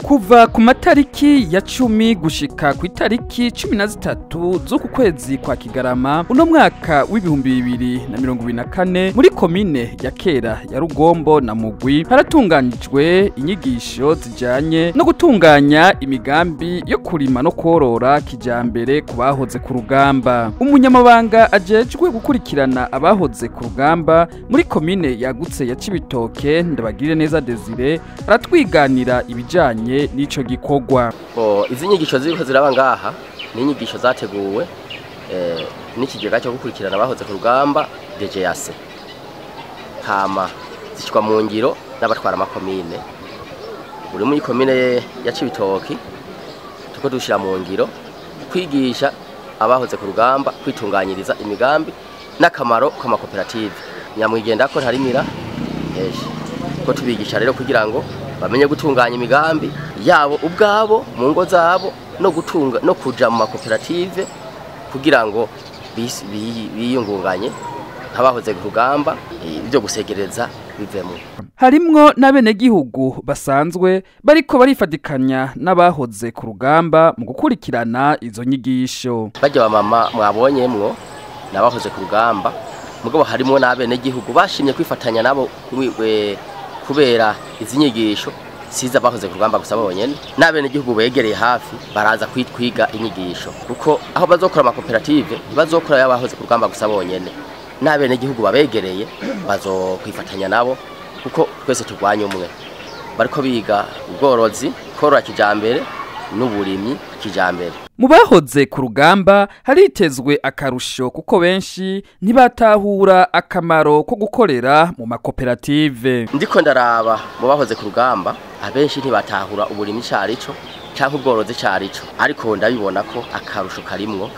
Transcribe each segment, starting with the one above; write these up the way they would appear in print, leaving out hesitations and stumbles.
Kuva ku matariki ya 10 gushika ku itariki 13 z'uku kwezi kwa Kigarama uno mwaka w'ibihumbi 2024 muri komine ya Kera ya Rugombo na Mugwi haratunganijwe inyigisho zijanye no gutunganya imigambi yo kurima no korora kijambere kubahoze ku rugamba. Umunyamabanga ajejwe gukurikirana abahoze ku rugamba muri komine yagutse ya Cibitoke Ndabagirire neza Desire aratwiganira ibijanye nico gikogwa. Izi nyigisho ziriko ziraba ngaha ni inyigisho zateguwe n'ikigega cyo gukurikirana abahoze ku rugamba DGAC. Hama zishwa mu ngiro n'abatwara amakomine. Uri muri komine ya Cibitoki tuko dushira mu ngiro kwigisha abahoze ku rugamba kwitunganyiriza imigambi n'akamaro k'amakoperative. Nyamwigenda ko ntarimira ko tubigisha rero kugira ngo bamenye gutunganya imigambi yabo ubwabo mu ngo zabo no gutunga no kuja mu makoperative kugira ngo biyungunganye abahoze ku rugamba ibyo gusegereza bivemo. Harimwo n'abene gihugu basanzwe bariko barifadikanya n'abahoze ku rugamba mu gukurikirana izo nyigisho. Bajya ba mama mwabonyemwo nabahoze ku rugamba mugabo harimo n'abene gihugu bashimye kwifatanya nabo kubera izi nyigisho siza bahoze ku rugamba gusa bonyene n'abene gihugu begereye hafi baraza kwitwiga inyigisho kuko aho bazokora amakoperative bazokora yabahoze ku rugamba gusa bonyene n'abene gihugu babegereye bazokwifatanya nabo kuko twese turwanya umwe bariko biga ubworozi korora kijambere n'uburimyi kijambere. Mu bahoze ku rugamba haritezwe akarusho kuko benshi ntibatahura akamaro ko gukorera mu makoperative. Ndiko ndaraba mu bahoze ku rugamba abenshi ntibatahura uburimyi carico cyangwa ubworozi carico ariko ndabibona ko akarusho karimwo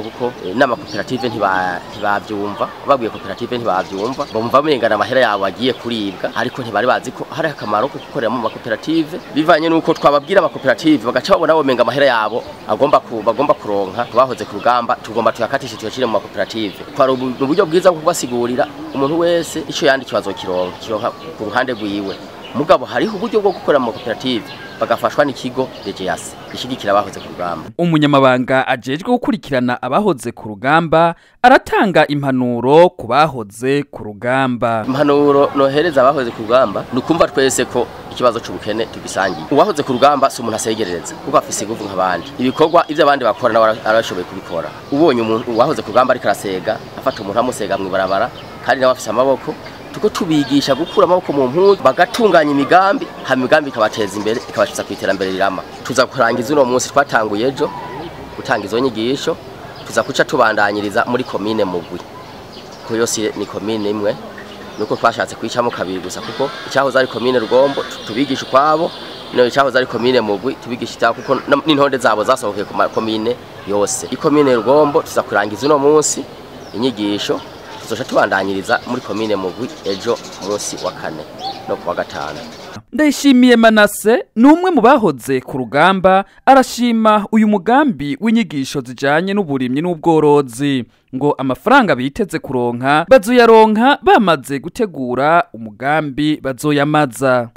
kuko n'amakoperative ntibavyumva babwiye koperative ntibavyumva bumva mengana amahera yabo agiye kuribwa ariko ntibari bazi ko hari akamaro ko gukorera mu makoperative bivanye nuko twababwira amakoperative bagaca babona bomenga amahera yabo bagomba kuronka bahoze ku rugamba tugomba tuyakatisha tuyashire mu makoperative kwa uburyo bwiza bwo kubasigurira umuntu wese ico yandikiwe azokironka ku ruhande rwiwe mugabo hariho uburyo bwo gukora mu makoperative bagafashwa n'ikigo DGAC gishigikira abahoze ku rugamba. Umunyamabanga ajejwe gukurikirana abahoze ku rugamba aratanga impanuro ku bahoze ku rugamba. Impanuro nohereza abahoze ku rugamba nukumva twese ko ikibazo c'ubukene tugisangiye. Uwahoze ku rugamba si umuntu asegerereza kuko afise ingufu nk'abandi. Ibikorwa ivyo abandi bakora nawe arashoboye kubikora. Ubonye umuntu uwahoze ku rugamba ariko arasega afata umuntu amusega mu ibarabara kandi nawe afise amaboko tuko tubigisha gukura amaboko mu mpuzu bagatunganya imigambi hamigambi ikabateza imbere ikabashiza kwiterambere rirama. Tuza kurangiza uno munsi twatanguye ejo gutanga izo nyigisho tuza kuca tubandanyiriza muri komine Mugwi ko yose ni komine imwe nuko twashatse kwicamo kabiri gusa kuko icyahoze ari komine Rugombo tubigisha kwabo no icyahoze ari komine Mugwi tubigisha kuko n'intonde zabo zasohokeye ku komine yose. Ikomine Rugombo tuza kurangiza uno munsi inyigisho tuzoca tubandanyiriza muri komine Mugwi ejo munsi wa 4 no kuwa 5. Ndayishimiye Manase numwe mu bahoze ku rugamba arashima uyu mugambi w'inyigisho zijanye n'uburimyi n'ubworozi ngo amafaranga biteze kuronka bazoyaronka bamaze gutegura umugambi bazoyamaza.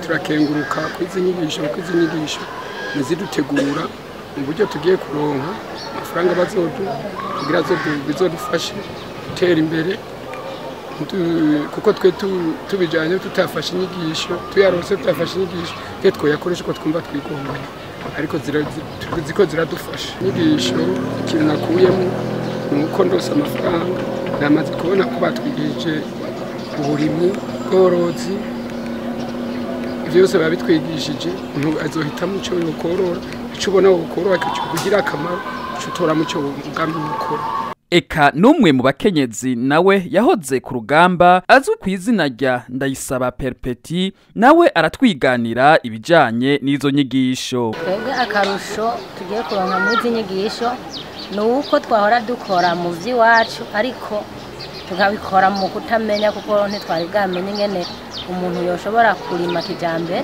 Turakenguruka kwizi nyigisho nizidutegura mu buryo tugiye kuronka amafaranga kugira bizodufashe gutera imbere kuko twe tubijanye tutafashe inyigisho tuyarose tutafashe inyigisho twe twoyakoresha ko twumva twigomba ariko ziko ziradufasha inyigisho ikintu nakuyemo nuko ndose amafaranga namaze kubona ko batwigije uburimyi bworozi byose babitwigishije umuntu azohitamo ico yokorora ico ubona wokorora kugira akamaro ico utora mu cyo mugambi mukora. Eka numwe mu bakenyezi nawe yahoze ku rugamba azwi ku izina rya Ndayisaba Perpeti nawe aratwiganira ibijanye n'izo nyigisho. Twebwe akarusho tugiye kuronka mu izi nyigisho nuko twahora dukora mu vy'iwacu ariko tukabikora mu kutamenya kuko ntitwari bwamenye ingene umuntu yoshobora kurima kijambere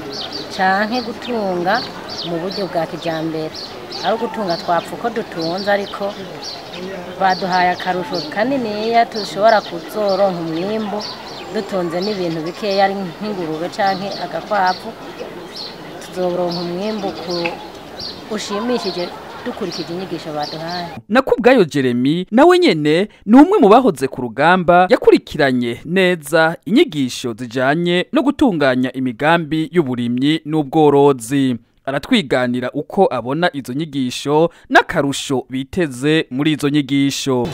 canke gutunga mu buryo bwa kijambere ari gutunga twapfa uko dutunze ariko baduhaye akarusho kaniniya tushobora kuzoronka umwimbu dutunze n'ibintu bikeya ari nk'ingurube canke agakwavu tuzoronka umwimbu ushimishije dukurikije inyigisho baduhaye. Nakubwayo Jeremy nawe nyene ni umwe mu bahoze ku rugamba yakurikiranye neza inyigisho zijanye no gutunganya imigambi y'uburimyi n'ubworozi. Aratwiganira uko abona izo nyigisho n'akarusho biteze muri izo nyigisho.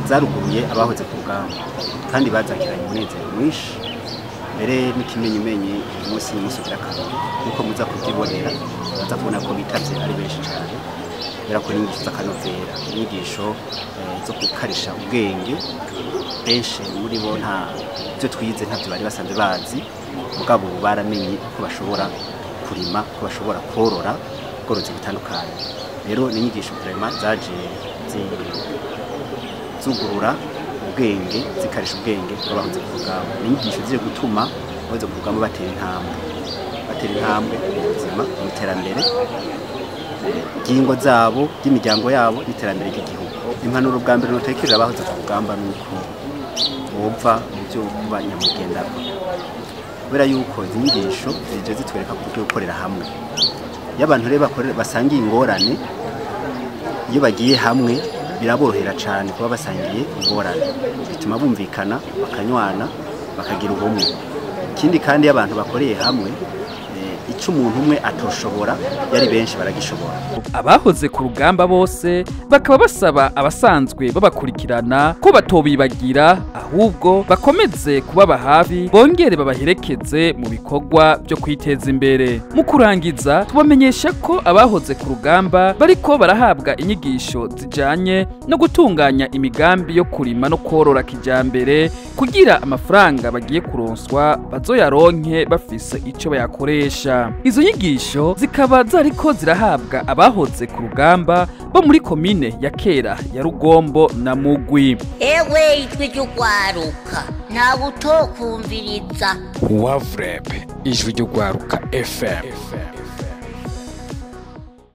Zaruguruye abahoze ku rugamba kandi bazakiranye umunezero mwinshi. Mbere n'ikimenyimenyi umunsi ugira kabiri nuko muza kubyibonera baza kubona ko bitavye ari benshi cyane kubera ko n'inyigisho z'akanovera inyigisho zo gukarisha ubwenge benshi muri bo nta byo twize ntavyo bari basanzwe bazi mugabo baramenye ko bashobora kurima ko bashobora korora ubworozi butandukanye. Rero n'inyigisho vraiment zaje zugurura ubwenge zikarisha ubwenge bw'abahoze ku rugamba. N'inyigisho zije gutuma abahoze ku rugamba batera intambwe mu buzima mu iterambere ry'ingo zabo ry'imiryango yabo n'iterambere ry'igihugu. Impanuro bwa mbere notekereje abahoze ku rugamba nuko bumva mu byo kuba nyamugendako kubera yuko inyigisho zije zitwereka ku byo gukorera hamwe. Iyo abantu rero basangiye ingorane iyo bagiye hamwe biraborohera cyane kuba basangiye ingorane bituma bumvikana bakanywana bakagira ubumwe. Ikindi kandi abantu bakoreye hamwe ico umuntu umwe atoshobora yari benshi baragishobora. Abahoze ku rugamba bose bakaba basaba abasanzwe babakurikirana ko batobibagira ahubwo bakomeze kubaba hafi bongere babaherekeze mu bikorwa byo kwiteza imbere. Mu kurangiza tubamenyesha ko abahoze ku rugamba bariko barahabwa inyigisho zijanye no gutunganya imigambi yo kurima no korora kijambere kugira amafaranga bagiye kuronswa bazoyaronke bafise ico bayakoresha. Izo nyigisho zikaba zariko zirahabwa abahoze ku rugamba bo muri komine ya Kera ya Rugombo na Mugwi. Ewe ijwi ry'ugwaruka nta butokumviriza Wavreb ijwi ry'ugwaruka FM.